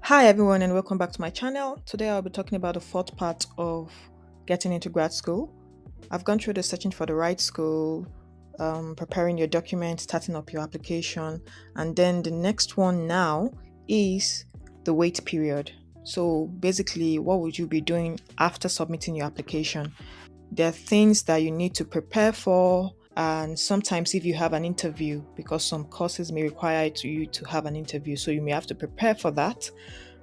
Hi everyone and welcome back to my channel. Today I'll be talking about the fourth part of getting into grad school. I've gone through the searching for the right school, preparing your documents, starting up your application, and then the next one now is the wait period. So basically, what would you be doing after submitting your application? There are things that you need to prepare for, and sometimes if you have an interview, because some courses may require you to have an interview, so you may have to prepare for that,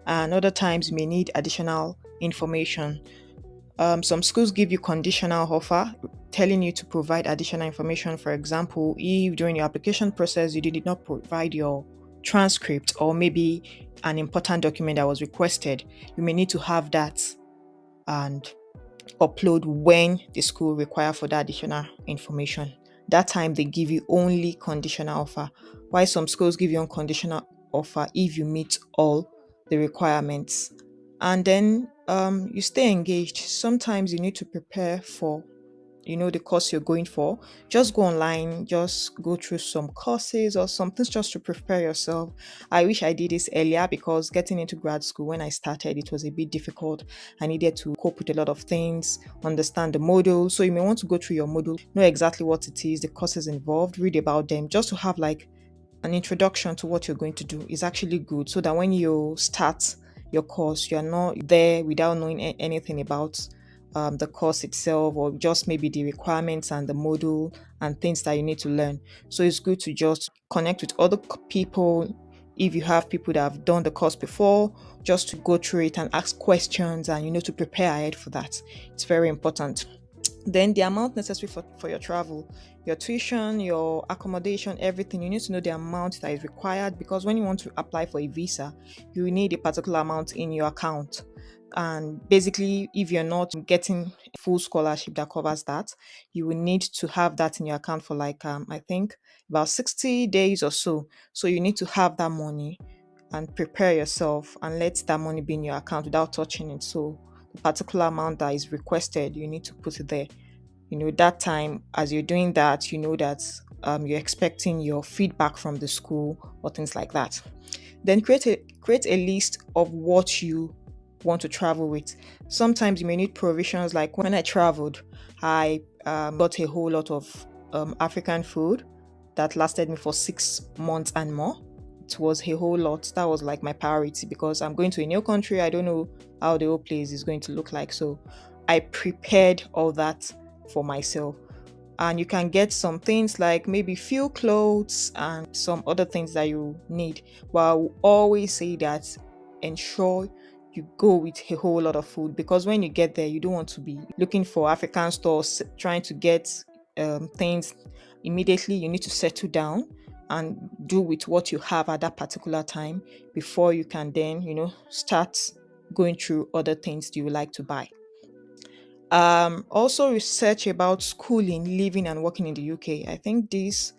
and other times you may need additional information. Some schools give you conditional offer telling you to provide additional information. For example, if during your application process you did not provide your transcript or maybe an important document that was requested, you may need to have that and upload when the school require for that additional information. That time they give you only conditional offer, while some schools give you unconditional offer if you meet all the requirements. And then you stay engaged. Sometimes you need to prepare for the course you're going for. Just go online, just go through some courses or something just to prepare yourself. I wish I did this earlier, because getting into grad school when I started, it was a bit difficult. I needed to cope with a lot of things, understand the module. So you may want to go through your module, know exactly what it is, the courses involved, read about them, just to have like an introduction to what you're going to do is actually good, so that when you start your course, you're not there without knowing anything about the course itself, or just maybe the requirements and the module and things that you need to learn. So it's good to just connect with other people. If you have people that have done the course before, just to go through it and ask questions, and to prepare ahead for that. It's very important. Then the amount necessary for your travel, your tuition, your accommodation, everything. You need to know the amount that is required, because when you want to apply for a visa, you need a particular amount in your account. And basically, if you're not getting a full scholarship that covers that, you will need to have that in your account for like I think about 60 days or so. So you need to have that money and prepare yourself and let that money be in your account without touching it. So the particular amount that is requested, you need to put it there. That time, as you're doing that, you know that you're expecting your feedback from the school or things like that. Then create a list of what you want to travel with. Sometimes you may need provisions. Like when I traveled, I got a whole lot of African food that lasted me for 6 months and more. It was a whole lot. That was like my priority, because I'm going to a new country. I don't know how the whole place is going to look like. So I prepared all that for myself. And you can get some things like maybe few clothes and some other things that you need. But I will always say that ensure you go with a whole lot of food, because when you get there, you don't want to be looking for African stores trying to get things immediately. You need to settle down and do with what you have at that particular time before you can then start going through other things you would like to buy. Also research about schooling, living and working in the UK. I think these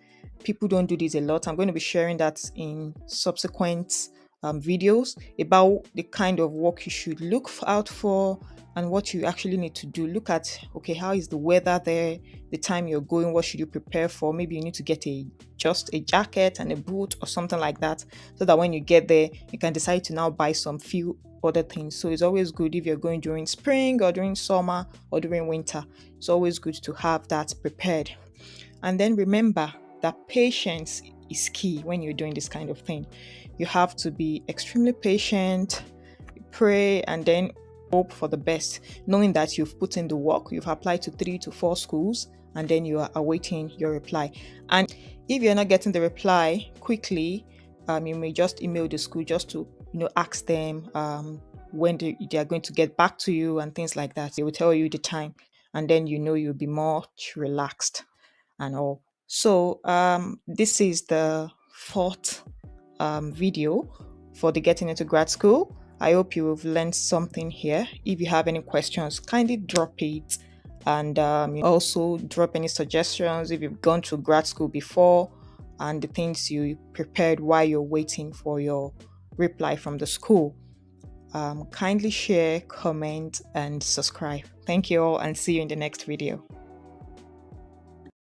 people don't do this a lot. I'm going to be sharing that in subsequent videos about the kind of work you should look out for and what you actually need to do. Look at, okay, how is the weather there, the time you're going, what should you prepare for? Maybe you need to get just a jacket and a boot or something like that, so that when you get there, you can decide to now buy some few other things. So it's always good if you're going during spring or during summer or during winter. It's always good to have that prepared. And then remember that patience is key when you're doing this kind of thing. You have to be extremely patient, pray, and then hope for the best, knowing that you've put in the work, you've applied to 3 to 4 schools, and then you are awaiting your reply. And if you're not getting the reply quickly, you may just email the school just to ask them when they are going to get back to you and things like that. They will tell you the time, and then you'll be much relaxed and all. So this is the fourth video for the getting into grad school. I hope you have learned something here. If you have any questions, kindly drop it, and also drop any suggestions if you've gone to grad school before and the things you prepared while you're waiting for your reply from the school. Kindly share, comment, and subscribe. Thank you all, and see you in the next video.